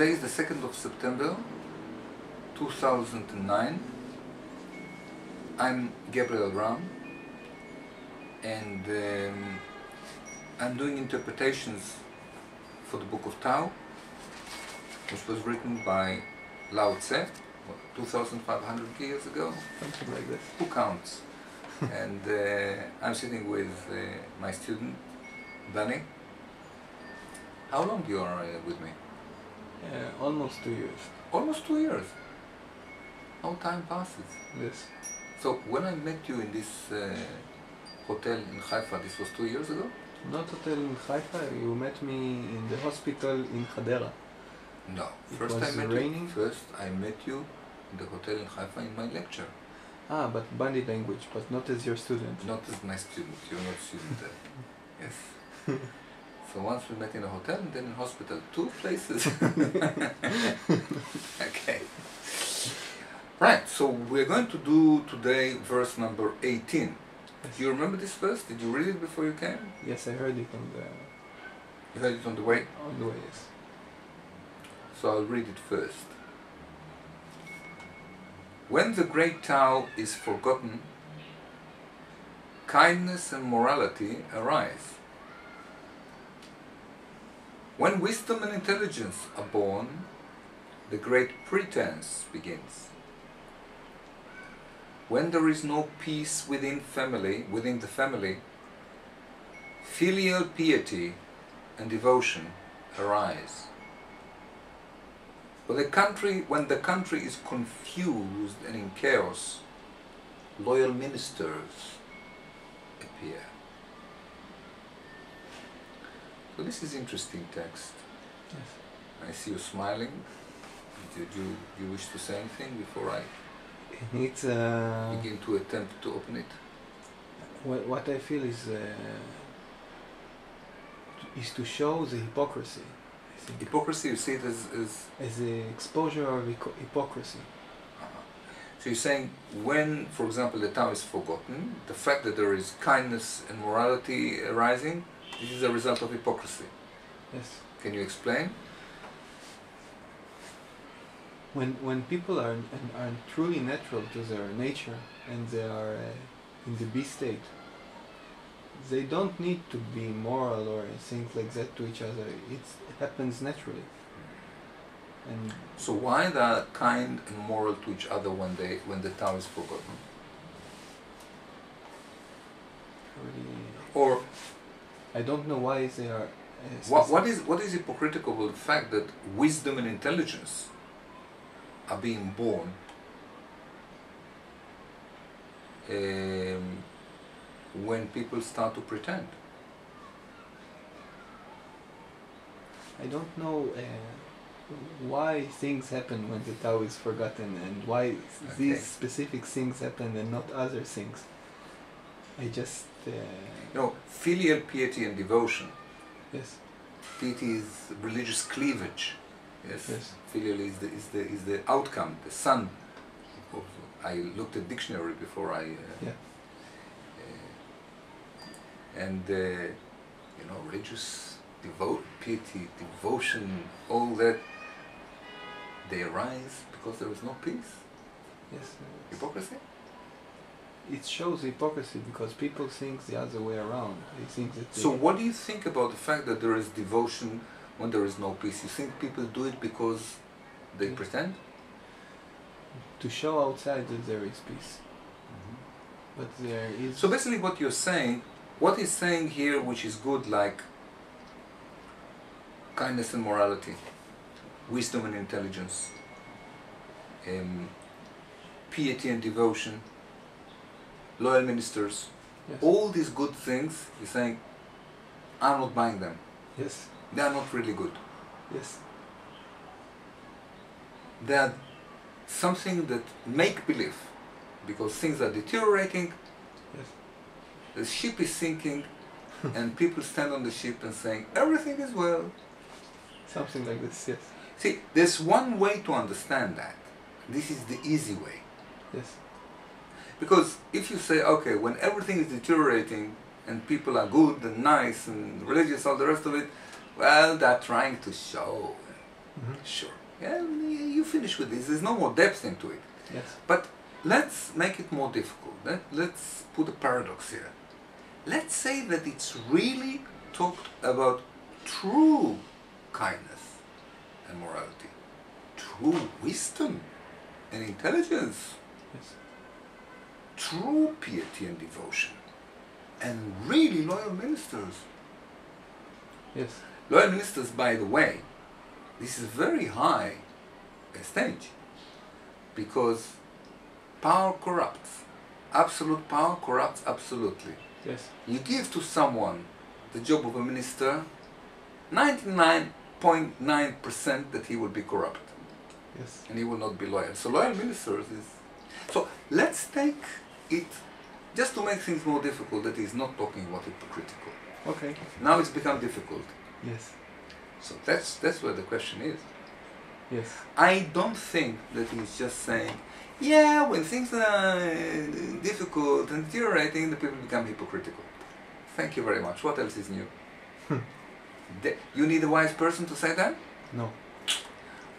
Today is the 2nd of September 2009. I'm Gabriel Raam, and I'm doing interpretations for the Book of Tao, which was written by Lao Tse, 2,500 years ago. Something like this. Who counts? And I'm sitting with my student, Danny. How long you are with me? Almost 2 years. Almost 2 years. How time passes. Yes. So when I met you in this hotel in Haifa, this was 2 years ago? Not hotel in Haifa, you met me in the hospital in Hadera. No. It was raining. First I met you in the hotel in Haifa in my lecture. Ah, but body language, but not as your student. Not as my student. You're not student there. Yes. So once we met in a hotel and then in hospital. 2 places. Okay. Right, so we're going to do today verse number 18. Yes. Do you remember this verse? Did you read it before you came? Yes, I heard it on You heard it on the way? the way, yes. So I'll read it first. When the great Tao is forgotten, kindness and morality arise. When wisdom and intelligence are born, the great pretense begins. When there is no peace within the family, filial piety and devotion arise. When the country is confused and in chaos, loyal ministers appear. So this is interesting text. Yes. I see you smiling. Did you wish to say anything before I It's begin to attempt to open it? what I feel is to show the hypocrisy. I think. Hypocrisy, you see it As the exposure of hypocrisy. So you're saying when, for example, the Tao is forgotten, the fact that there is kindness and morality arising, this is a result of hypocrisy. Yes. Can you explain? When people are truly natural to their nature and they are in the B state, they don't need to be moral or things like that to each other. It happens naturally. And so why they are kind and moral to each other when the Tao is forgotten? really, Or I don't know why they are. what is hypocritical with the fact that wisdom and intelligence are being born when people start to pretend? I don't know why things happen when the Tao is forgotten and why these specific things happen and not other things. I just filial piety and devotion. Yes. Piety is religious cleavage. Yes. Yes. Filial is the outcome, the son. I looked at dictionary before I. Religious piety, devotion, all that. They arise because there is no peace. Yes. Hypocrisy. It shows hypocrisy because people think the other way around. They think that. So what do you think about the fact that there is devotion when there is no peace? You think people do it because they pretend? To show outside that there is peace. Mm-hmm. But there is. So basically what you're saying, what he's saying here which is good, like kindness and morality, wisdom and intelligence, piety and devotion, loyal ministers, Yes. all these good things, he's saying, I'm not buying them. Yes. They are not really good. Yes. They are something that make believe, because things are deteriorating, Yes. the ship is sinking, and people stand on the ship and saying, everything is well. Something like this. Yes. See, there's one way to understand that. This is the easy way. Yes. Because if you say, okay, when everything is deteriorating and people are good and nice and religious, all the rest of it, well, they're trying to show. Sure. Yeah, you finish with this. There's no more depth into it. Yes. But let's make it more difficult. Let's put a paradox here. Let's say that it's really talked about true kindness and morality, true wisdom and intelligence, Yes. true piety and devotion, and really loyal ministers. Yes. Loyal ministers, by the way, this is very high stage, because power corrupts. Absolute power corrupts absolutely. Yes. You give to someone the job of a minister, 99.9% that he will be corrupt. Yes. And he will not be loyal. So loyal ministers is... So let's take it, just to make things more difficult, that he's not talking about hypocritical. Okay. Now it's become difficult. Yes. So that's where the question is. Yes. I don't think that he's just saying, yeah, when things are difficult and deteriorating, the people become hypocritical. Thank you very much. What else is new? You need a wise person to say that? No.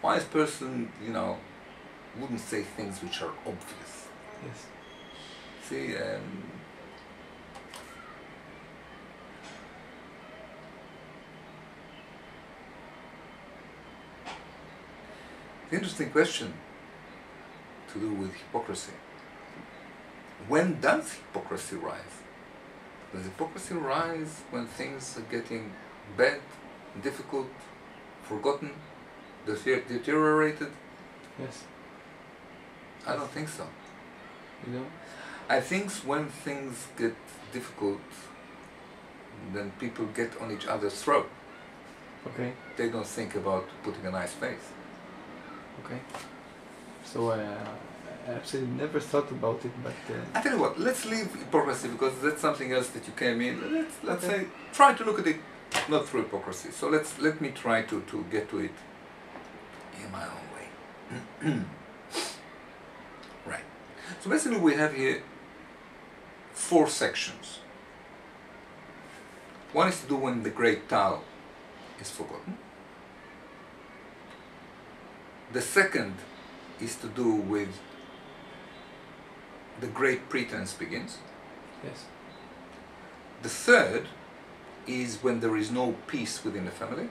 Wise person, wouldn't say things which are obvious. Yes. See, the interesting question to do with hypocrisy. When does hypocrisy rise? Does hypocrisy rise when things are getting bad, difficult, forgotten, deteriorated? Yes. I don't think so. You know? I think when things get difficult, then people get on each other's throat. Okay. They don't think about putting a nice face. Okay. So I actually never thought about it, but I tell you what, let's leave hypocrisy, because that's something else that you came in. Let's Okay. say, try to look at it not through hypocrisy. So let me try to get to it in my own way. Right. So basically we have here 4 sections. One is to do when the great Tao is forgotten. The second is to do with the great pretense begins. yes. The third is when there is no peace within the family.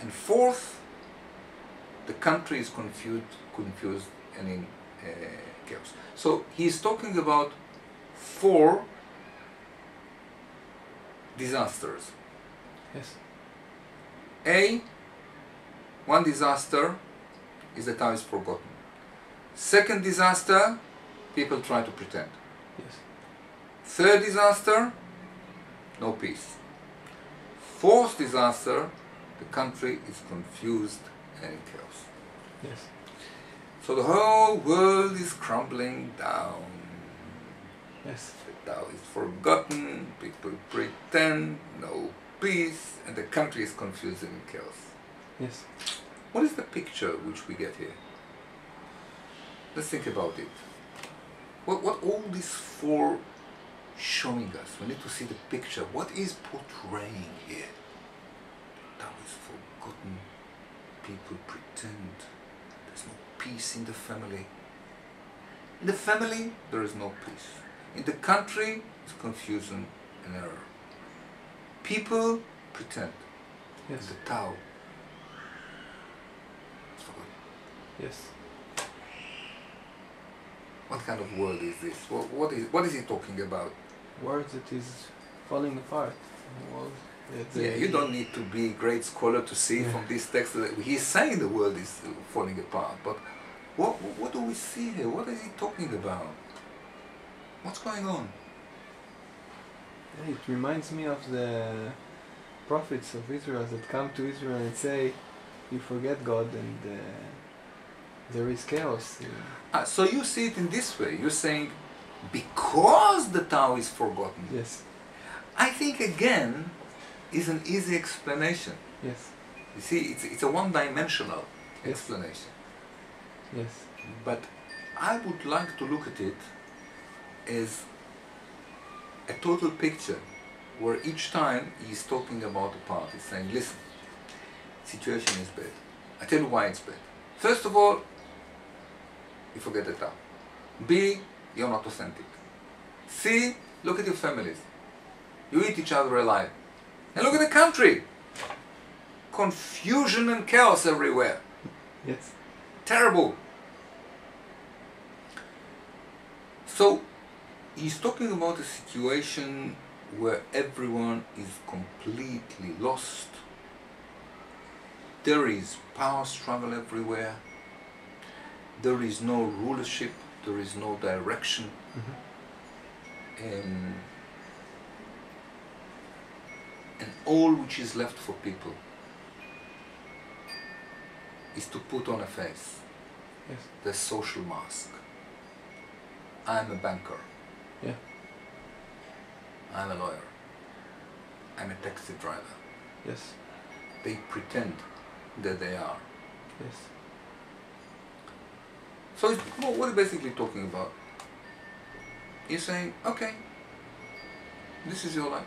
And fourth, the country is confused and in chaos. So he's talking about 4 disasters. Yes. One disaster is that Tao is forgotten. Second disaster, people try to pretend. Yes. Third disaster, no peace. Fourth disaster, the country is confused and in chaos. Yes. So the whole world is crumbling down. Yes. The Tao is forgotten, people pretend, no peace, and the country is confused and in chaos. Yes. What is the picture which we get here? Let's think about it. What all these 4 showing us? We need to see the picture. What is portraying here? Tao is forgotten. People pretend. There's no peace in the family. In the family, there is no peace. In the country, it's confusion and error. People pretend. Yes. And the Tao is forgotten. Yes. What kind of world is this? What is he talking about? Words that is falling apart. World that, Yeah, you don't need to be a great scholar to see from this text that he's saying the world is falling apart. But what do we see here? What is he talking about? What's going on? It reminds me of the prophets of Israel that come to Israel and say, you forget God and there is chaos. So you see it in this way. You're saying, because the Tao is forgotten. Yes. I think again is an easy explanation. Yes. You see, it's a one-dimensional explanation. Yes. But I would like to look at it as a total picture, where each time he's talking about a part, he's saying, listen, situation is bad. I tell you why it's bad. First of all, you forget the Tao. B, you're not authentic. C, look at your families. You eat each other alive. And look at the country. Confusion and chaos everywhere. Yes. Terrible. So, he's talking about a situation where everyone is completely lost. There is power struggle everywhere. There is no rulership. There is no direction. And all which is left for people is to put on a face. Yes. The social mask. I'm a banker. Yeah. I'm a lawyer. I'm a taxi driver. Yes. They pretend that they are. Yes. So what are you basically talking about? You're saying, okay, this is your life.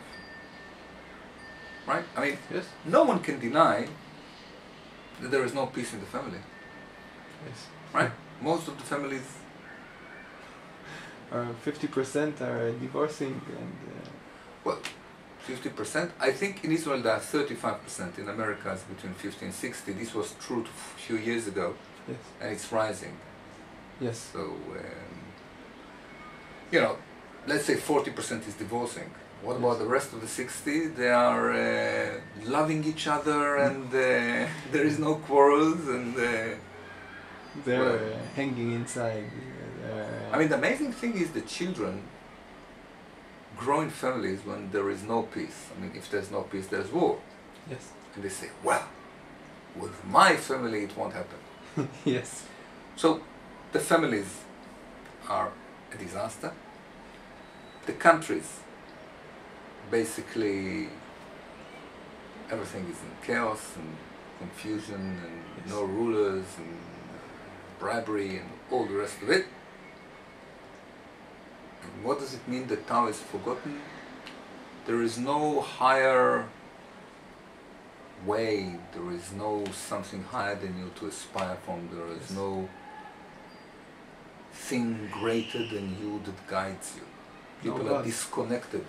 Right? I mean, Yes. no one can deny that there is no peace in the family. Yes. Right? Most of the families... 50% are divorcing and... Well, 50%. I think in Israel there are 35%. In America it's between 50 and 60. This was true a few years ago. Yes. And it's rising. Yes. So, you know, let's say 40% is divorcing. What about the rest of the 60? They are loving each other and there is no quarrels and... they're hanging inside. I mean, the amazing thing is the children grow in families when there is no peace. I mean, if there's no peace, there's war. Yes. And they say, well, with my family it won't happen. Yes. So, the families are a disaster. The countries, basically, everything is in chaos and confusion and no rulers and bribery and all the rest of it. And what does it mean that Tao is forgotten? There is no higher way, there is no something higher than you to aspire from, there is no thing greater than you that guides you. People are disconnected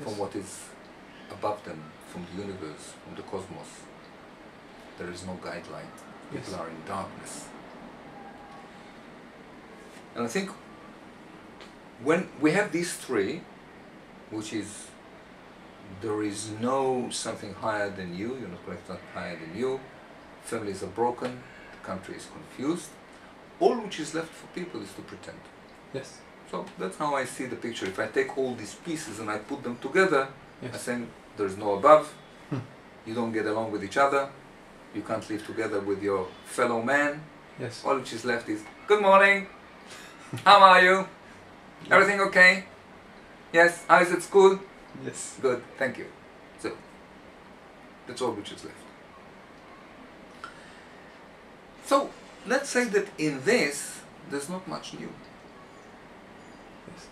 from what is above them, from the universe, from the cosmos. There is no guideline. People are in darkness. And I think when we have these three, which is there is no something higher than you, you're not connected higher than you, families are broken, the country is confused, all which is left for people is to pretend. Yes. So that's how I see the picture. If I take all these pieces and I put them together, I think there's no above, you don't get along with each other, you can't live together with your fellow man, all which is left is, good morning, how are you? Everything okay? Yes, how is it school? Yes. Good, thank you. So, that's all which is left. So, let's say that in this, there's not much new. Yes.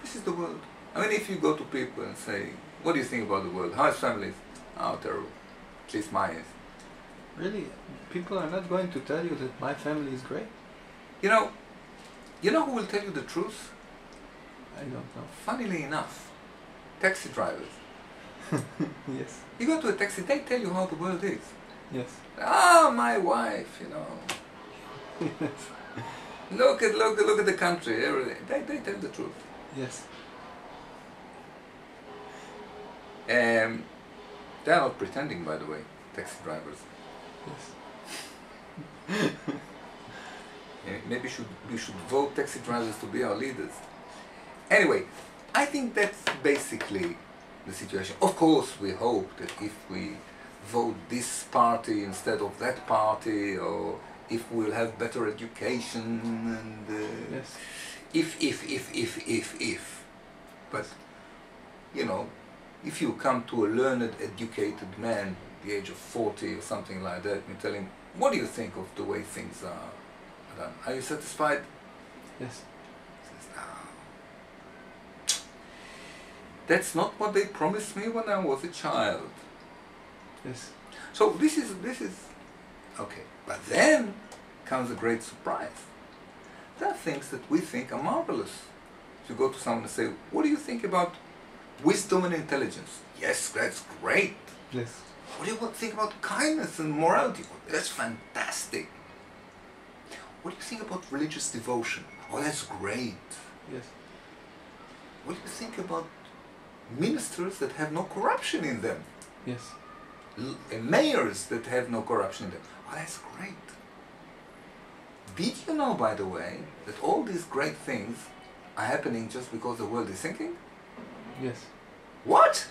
This is the world. I mean, if you go to people and say, what do you think about the world? How is families? Oh, terrible. At least mine is. Really? People are not going to tell you that my family is great? You know who will tell you the truth? I don't know. Funnily enough, taxi drivers. Yes. You go to a taxi, they tell you how the world is. Yes. Ah, my wife, you know. Yes. Look at the country, everything. They tell the truth. Yes. They are not pretending, by the way, taxi drivers. Yes. Maybe we should vote taxi drivers to be our leaders. Anyway, I think that's basically the situation. Of course, we hope that if we vote this party instead of that party, or if we'll have better education, and Yes. if. But, you know, if you come to a learned, educated man at the age of 40 or something like that, and tell him, what do you think of the way things are done? Are you satisfied? Yes. He says, no. That's not what they promised me when I was a child. Yes. So this is okay. But then comes a great surprise. There are things that we think are marvelous. If you go to someone and say, what do you think about wisdom and intelligence? Yes, that's great. Yes. What do you think about kindness and morality? That's fantastic. What do you think about religious devotion? Oh, that's great. Yes. What do you think about ministers that have no corruption in them? Yes. Mayors that have no corruption in them? Oh, that's great. Did you know, by the way, that all these great things are happening just because the world is sinking? Yes. What?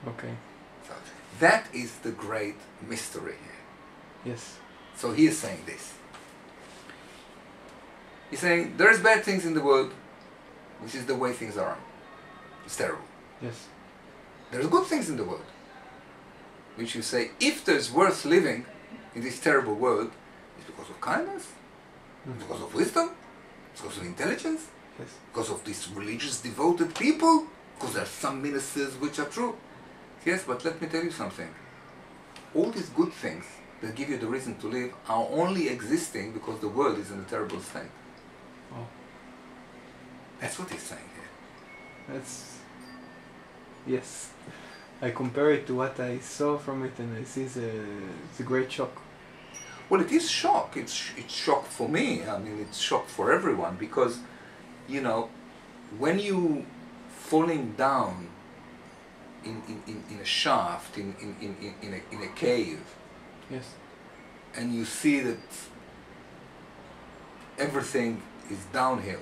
Okay. So that is the great mystery here. Yes. So he is saying this. He's saying there's bad things in the world, which is the way things are. It's terrible. Yes. There's good things in the world, which you say, if there's worth living in this terrible world, it's because of kindness, it's because of wisdom, it's because of intelligence, Yes. because of these religious devoted people, because there are some ministers which are true. Yes, but let me tell you something. All these good things that give you the reason to live are only existing because the world is in a terrible state. Oh. That's what he's saying here. That's... Yes. I compare it to what I saw from it and I see it's a great shock. Well, it is shock. It's shock for me. I mean, it's shock for everyone because, you know, when you falling down in a shaft, in a cave, Yes. and you see that everything is downhill,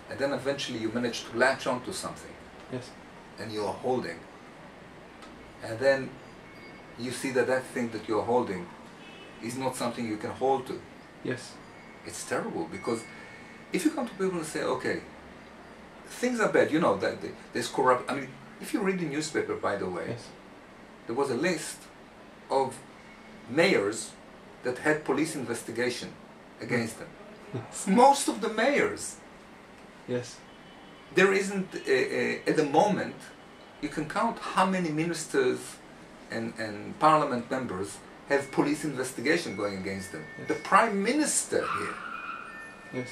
and then eventually you manage to latch onto something, Yes. and you are holding, and then you see that that thing that you're holding is not something you can hold to. Yes. It's terrible because if you come to people and say, okay, things are bad, you know, that there's corrupt. I mean, if you read the newspaper, by the way, Yes. there was a list of mayors that had police investigation against them. Yes. Most of the mayors. Yes. There isn't, at the moment, you can count how many ministers and parliament members have police investigation going against them. Yes. The prime minister here Yes.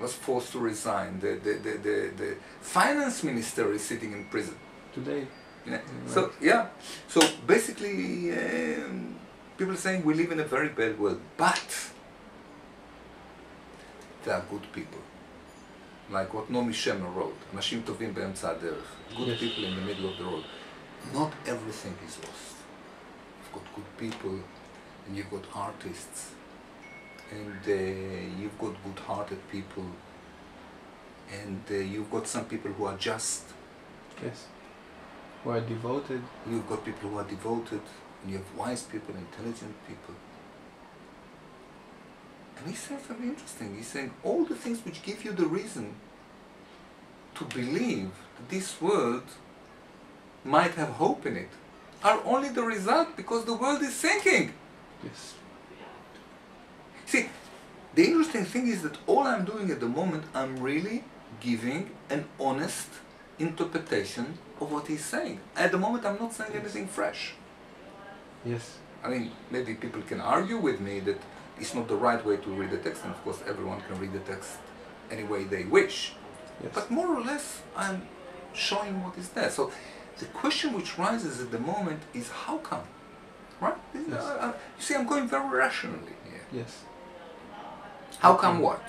was forced to resign. The finance minister is sitting in prison. Today. Yeah. Right. So yeah, so basically people are saying we live in a very bad world, but there are good people. Like what Naomi Shemer wrote, אנשים טובים באמצע הדרך. Good Yes. people in the middle of the road. Not everything is lost. You've got good people, and you've got artists, and you've got good-hearted people, and you've got some people who are just. Yes. Who are devoted. You've got people who are devoted, and you have wise people, intelligent people. And he's saying something interesting. He's saying all the things which give you the reason to believe that this world might have hope in it are only the result because the world is sinking. Yes. See, the interesting thing is that all I'm doing at the moment, I'm really giving an honest interpretation of what he's saying. At the moment, I'm not saying anything fresh. Yes. I mean, maybe people can argue with me that it's not the right way to read the text, and of course everyone can read the text any way they wish. Yes. But more or less, I'm showing what is there. So the question which rises at the moment is how come? Right? Yes. You see, I'm going very rationally here. Yes. How come what?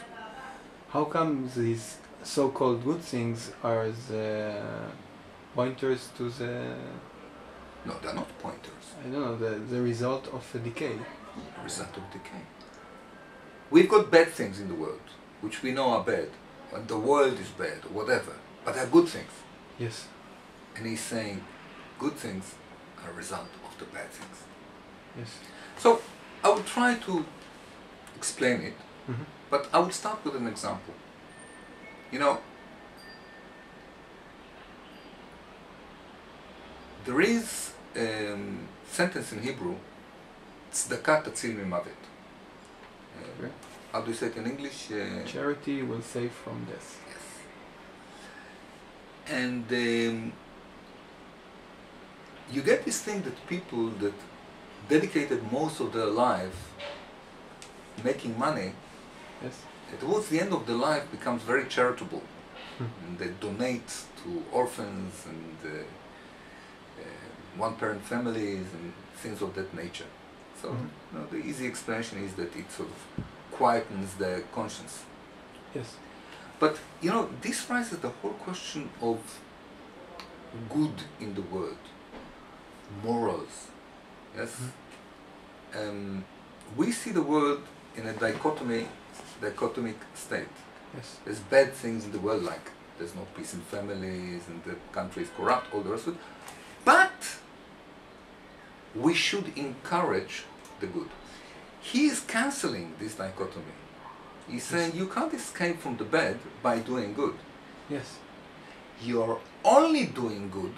How come these so-called good things are the pointers to the, No, they're not pointers. I don't know, the result of a decay? Result of decay. We've got bad things in the world, which we know are bad, and the world is bad, or whatever, but they're good things. Yes. And he's saying good things are a result of the bad things. Yes. So I will try to explain it, Mm-hmm. but I will start with an example. You know, there is a sentence in Hebrew, tzedakah tatzil mimovet. Okay. How do you say it in English? Charity will save from death. Yes. And you get this thing that people that dedicated most of their life making money, Yes. towards the end of their life becomes very charitable. And they donate to orphans and one-parent families and things of that nature. So you know, the easy explanation is that it sort of quietens their conscience. Yes. But you know, this raises the whole question of good in the world, morals. Yes. We see the world in a dichotomic state. Yes. There's bad things in the world, like there's no peace in families and the country is corrupt, all the rest of it. But we should encourage the good. He is cancelling this dichotomy. He's saying you can't escape from the bad by doing good. Yes. You're only doing good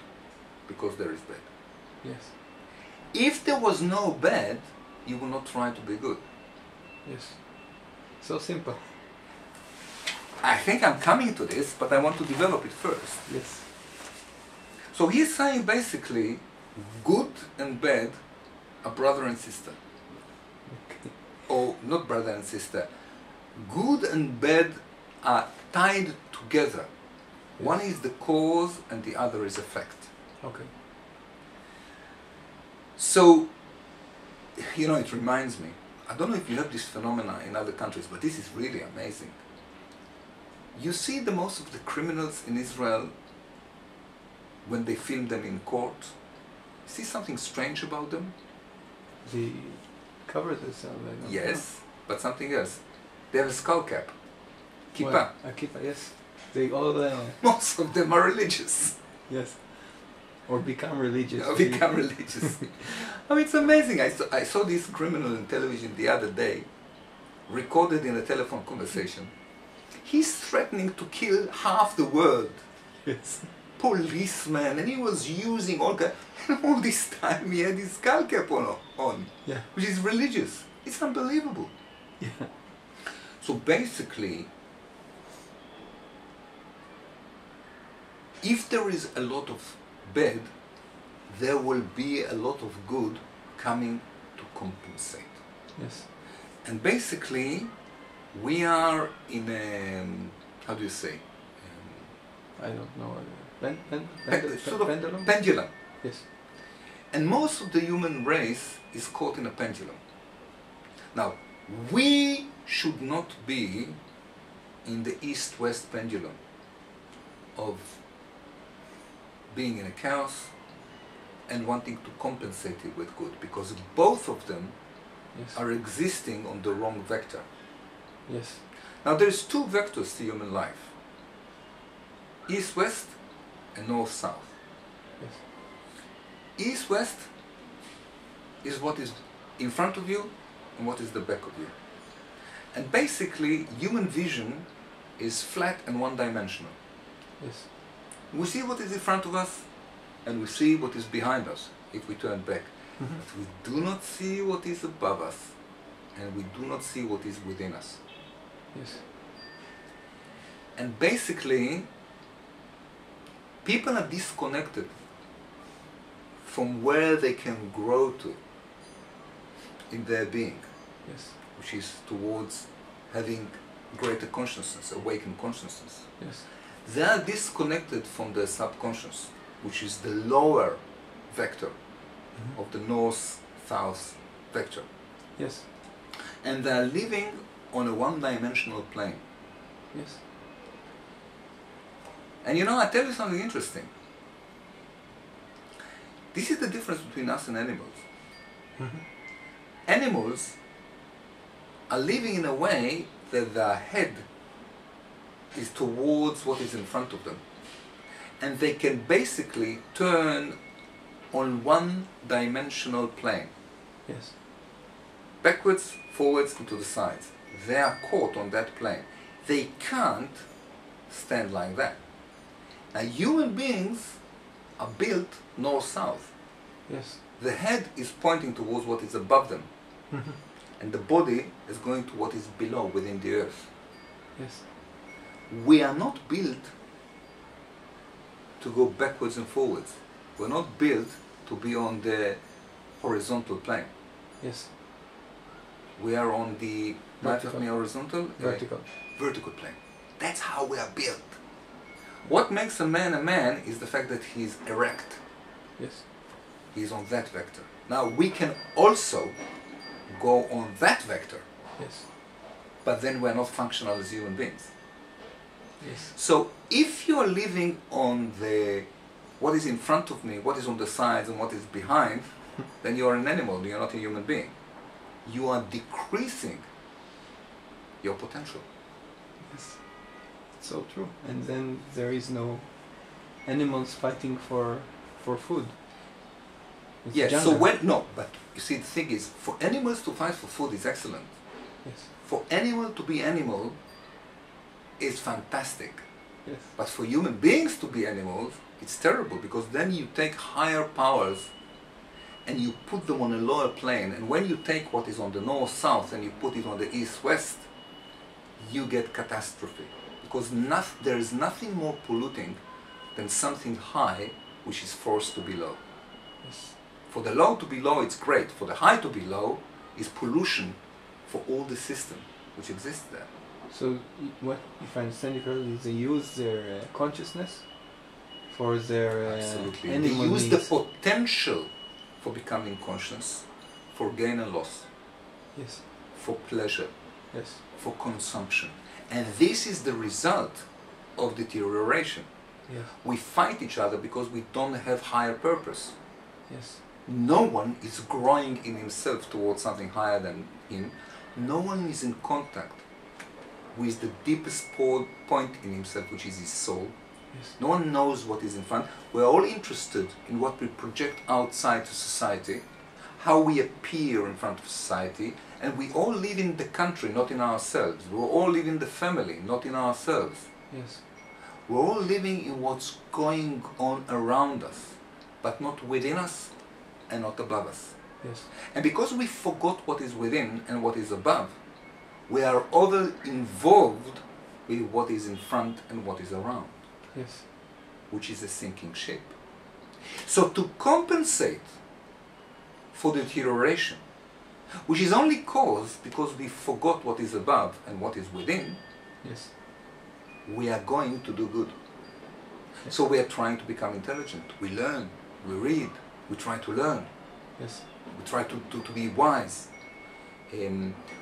because there is bad. Yes. If there was no bad, you will not try to be good. Yes. So simple. I think I'm coming to this, but I want to develop it first. Yes. So he's saying basically, good and bad are brother and sister. Okay. Or not brother and sister. Good and bad are tied together. Yes. One is the cause and the other is effect. Okay. So, you know, it reminds me, I don't know if you have this phenomena in other countries, but this is really amazing. You see the most of the criminals in Israel when they film them in court. See something strange about them? The cover themselves. I don't Yes, know. but something else. They have a skull cap. Kippah. Well, a kippah, yes. They all, Most of them are religious. yes. Or become religious. Or become religious. I mean, it's amazing. I saw this criminal on television the other day, recorded in a telephone conversation. He's threatening to kill half the world. Yes. Policeman, and he was using all this time he had his skull cap on, Yeah. which is religious. It's unbelievable. Yeah. So basically, if there is a lot of bad, there will be a lot of good coming to compensate. Yes. And basically, we are in a, how do you say? I don't know. Sort of Pendulum? pendulum. Yes. And most of the human race is caught in a pendulum. Now, we should not be in the east-west pendulum of being in a chaos and wanting to compensate it with good, because both of them Yes. are existing on the wrong vector. Yes. Now, there's two vectors to human life: east-west and north-south. Yes. East-west is what is in front of you and what is the back of you. And basically, human vision is flat and one-dimensional. Yes. We see what is in front of us and we see what is behind us if we turn back. But we do not see what is above us and we do not see what is within us. Yes. And basically, people are disconnected from where they can grow to in their being, Yes. which is towards having greater consciousness, awakened consciousness. Yes. They are disconnected from their subconscious, which is the lower vector of the north-south vector. Yes. And they are living on a one-dimensional plane. Yes. And you know, I tell you something interesting. This is the difference between us and animals. Animals are living in a way that their head is towards what is in front of them. And they can basically turn on one-dimensional plane. Yes. Backwards, forwards, and to the sides. They are caught on that plane. They can't stand like that. Now, human beings are built north-south. Yes. The head is pointing towards what is above them, and the body is going to what is below, within the earth. Yes. We are not built to go backwards and forwards. We're not built to be on the horizontal plane. Yes. We are on the Vertical. horizontal, Vertical. vertical plane. That's how we are built. What makes a man is the fact that he's erect. Yes. He's on that vector. Now we can also go on that vector, Yes. but then we're not functional as human beings. Yes. So if you're living on the what is in front of me, what is on the sides and what is behind, then you're an animal, you're not a human being. You are decreasing your potential. Yes. So true. And then there is no animals fighting for food. It's Yes, jungle. so when, no, but you see the thing is, for animals to fight for food is excellent. Yes. For animal to be animal is fantastic. Yes. But for human beings to be animals, it's terrible, because then you take higher powers and you put them on a lower plane, and when you take what is on the north-south and you put it on the east-west, you get catastrophe. Because there is nothing more polluting than something high which is forced to be low. Yes. For the low to be low, it's great. For the high to be low is pollution for all the system which exists there. So, what, if I understand you correctly, they use their consciousness for their Absolutely. They animal use needs. the potential for becoming conscious, for gain and loss, Yes. for pleasure, Yes. for consumption. And this is the result of deterioration. Yes. We fight each other because we don't have higher purpose. Yes. No one is growing in himself towards something higher than him. No one is in contact with the deepest point in himself, which is his soul. Yes. No one knows what is in front. We're all interested in what we project outside to society, how we appear in front of society, and we all live in the country, not in ourselves. We all live in the family, not in ourselves. Yes. We're all living in what's going on around us, but not within us and not above us. Yes. And because we forgot what is within and what is above, we are over involved with what is in front and what is around, Yes. which is a sinking ship. So to compensate for the deterioration, which is only caused because we forgot what is above and what is within, Yes. we are going to do good. So we are trying to become intelligent. We learn, we read, we try to learn, Yes. we try to be wise.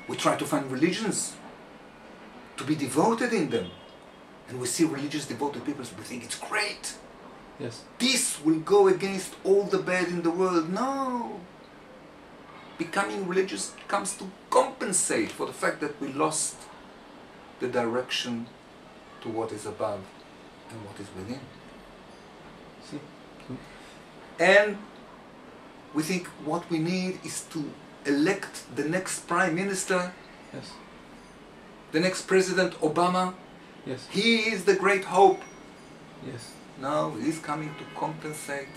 We try to find religions, to be devoted in them. And we see religious devoted people, so we think it's great. Yes. This will go against all the bad in the world. No! Becoming religious comes to compensate for the fact that we lost the direction to what is above and what is within. See? And we think what we need is to elect the next Prime Minister, Yes. the next President Obama. Yes. He is the great hope. Yes. No, he's coming to compensate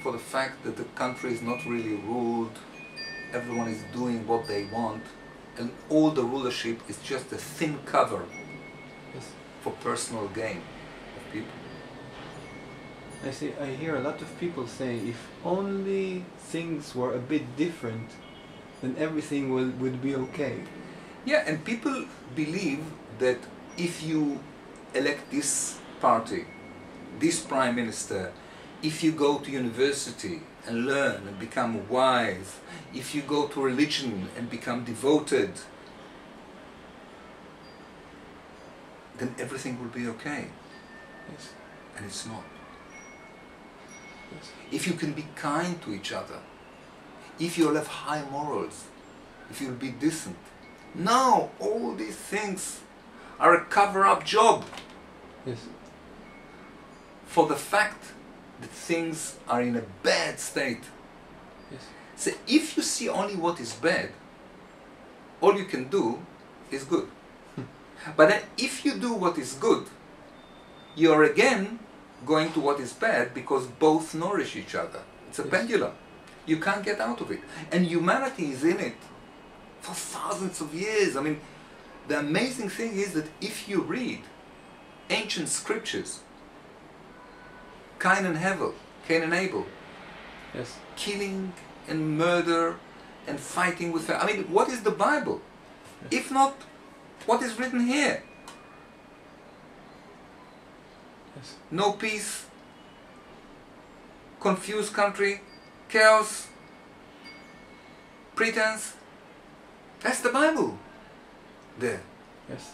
for the fact that the country is not really ruled. Everyone is doing what they want, and all the rulership is just a thin cover Yes. for personal gain of people. I hear a lot of people say, if only things were a bit different, then everything would be okay. Yeah, and people believe that if you elect this party, this prime minister, if you go to university and learn and become wise, if you go to religion and become devoted, then everything will be okay. Yes. And it's not. Yes. If you can be kind to each other, if you'll have high morals, if you'll be decent. No, all these things are a cover-up job Yes. for the fact that things are in a bad state. Yes. So if you see only what is bad, all you can do is good. But then if you do what is good, you're again going to what is bad, because both nourish each other. It's a Yes. pendulum. You can't get out of it. And humanity is in it for thousands of years. I mean, the amazing thing is that if you read ancient scriptures, Cain and Abel, Yes. Killing and murder and fighting with... I mean, what is the Bible? If not, what is written here? Yes. No peace, confused country, chaos, pretense. That's the Bible there. Yes.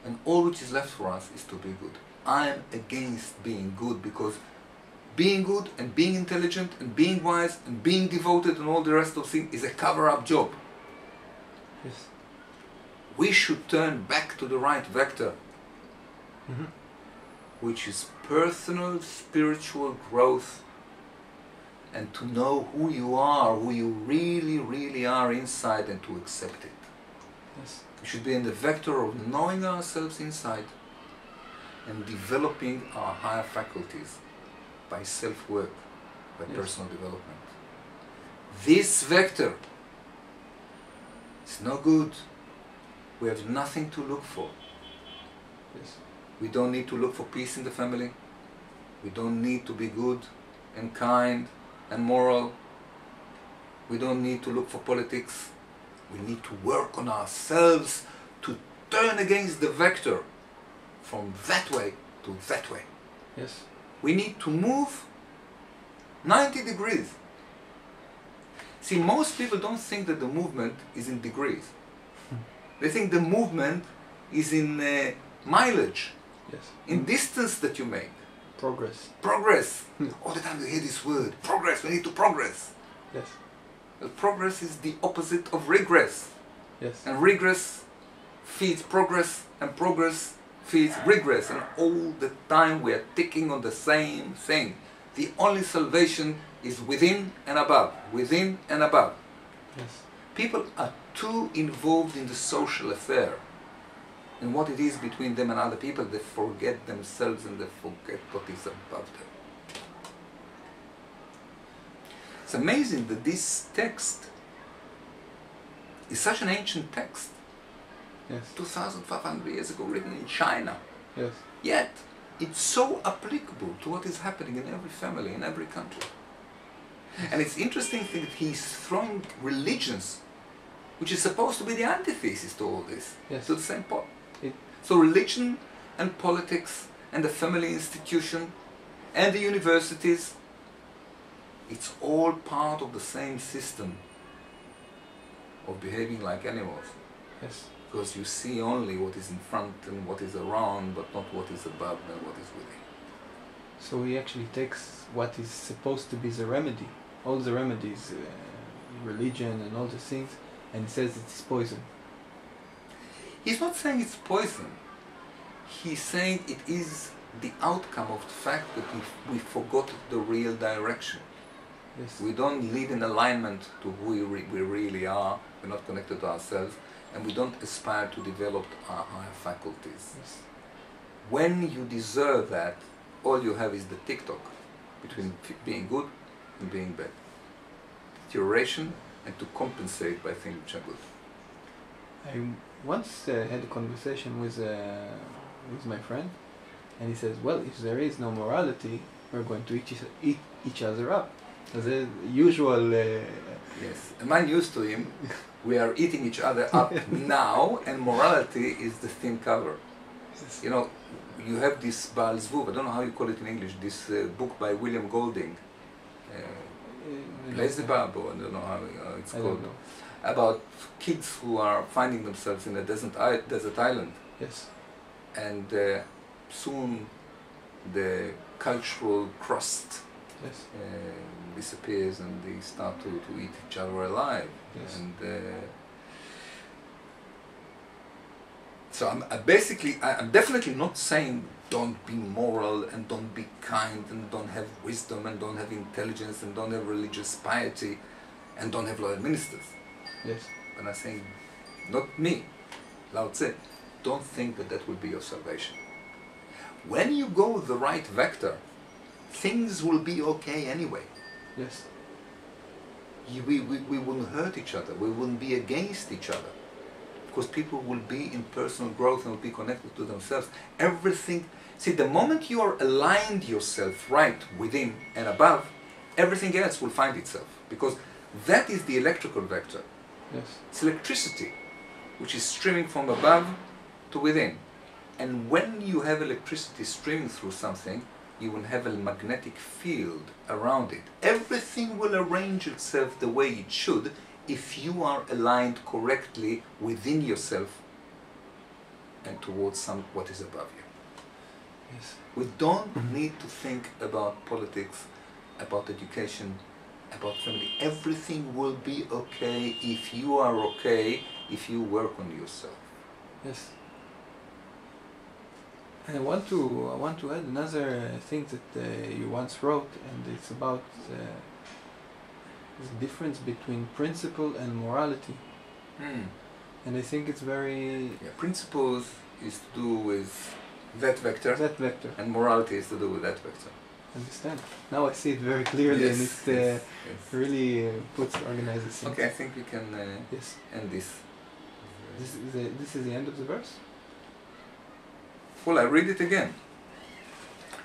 And all which is left for us is to be good. I'm against being good, because being good and being intelligent and being wise and being devoted and all the rest of things is a cover-up job. Yes. We should turn back to the right vector, which is personal spiritual growth, and to know who you really, really are inside, and to accept it. Yes. We should be in the vector of knowing ourselves inside and developing our higher faculties by self-work, by personal development. This vector is no good. We have nothing to look for. Yes. We don't need to look for peace in the family. We don't need to be good and kind and moral. We don't need to look for politics. We need to work on ourselves to turn against the vector from that way to that way. Yes. We need to move 90 degrees. See, most people don't think that the movement is in degrees. They think the movement is in mileage, Yes. in distance that you make. Progress. Progress. All the time you hear this word, progress, we need to progress. Yes. Well, progress is the opposite of regress. Yes. And regress feeds progress, and progress feeds regress. And all the time we are ticking on the same thing. The only salvation is within and above. Within and above. Yes. People are too involved in the social affair, in what it is between them and other people. They forget themselves and they forget what is above them. It's amazing that this text is such an ancient text. Yes. 2,500 years ago, written in China. Yes. Yet, it's so applicable to what is happening in every family, in every country. And it's interesting that he's throwing religions, which is supposed to be the antithesis to all this, Yes. to the same pot. So religion and politics and the family institution and the universities, it's all part of the same system of behaving like animals. Yes. Because you see only what is in front and what is around, but not what is above and what is within. So he actually takes what is supposed to be the remedy, all the remedies, religion and all the things, and says it's poison. He's not saying it's poison. He's saying it is the outcome of the fact that we forgot the real direction. Yes. We don't live in alignment to who we really are. We're not connected to ourselves, and we don't aspire to develop our higher faculties. Yes. When you deserve that, all you have is the tick-tock between being good and being bad. Deterioration, and to compensate by things which are good. I once had a conversation with my friend, and he says, well, if there is no morality, we're going to eat each other up. The usual... Yes, a man used to him, we are eating each other up now, and morality is the thin cover. Yes. You know, you have this Baal Zvuv, I don't know how you call it in English, this book by William Golding, Beelzebub, or I don't know how it's called, about kids who are finding themselves in a desert island. Yes. And soon the cultural crust Yes. disappears, and they start to eat each other alive. Yes. And so I'm definitely not saying don't be moral and don't be kind and don't have wisdom and don't have intelligence and don't have religious piety and don't have loyal ministers. Yes. But I'm saying, not me, Lao Tse, don't think that that will be your salvation. When you go the right vector, things will be okay anyway. Yes. We wouldn't hurt each other, we wouldn't be against each other. Because people will be in personal growth and will be connected to themselves. Everything, see, the moment you are aligned yourself right within and above, everything else will find itself, because that is the electrical vector. Yes. It's electricity, which is streaming from above to within. And when you have electricity streaming through something, you will have a magnetic field around it. Everything will arrange itself the way it should if you are aligned correctly within yourself and towards what is above you. Yes. We don't need to think about politics, about education, about family. Everything will be okay if you are okay, if you work on yourself. Yes. And I want to add another thing that you once wrote, and it's about the difference between principle and morality. And I think it's very... Yeah, principles is to do with that vector. That vector. And morality is to do with that vector. Understand. Now I see it very clearly, Yes, and it yes. really organizes things. Okay, I think we can Yes. end this. This is the end of the verse? Well, I read it again.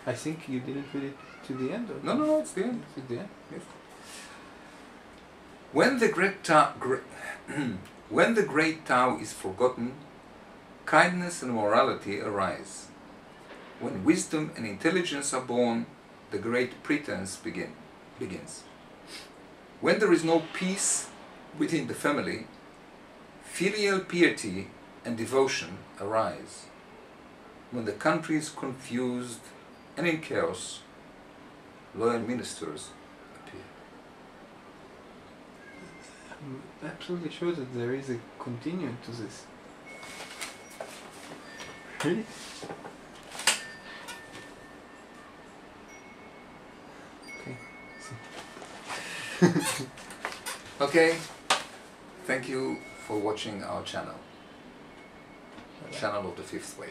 I think you didn't read it to the end, or? No, it's the end. It's the end? Yes. When the when the great Tao is forgotten, kindness and morality arise. When wisdom and intelligence are born, the great pretense begins. When there is no peace within the family, filial piety and devotion arise. When the country is confused and in chaos, loyal ministers appear. I'm absolutely sure that there is a continuum to this. Really? Okay. Okay, thank you for watching our channel. Bye-bye. Channel of the Fifth Way.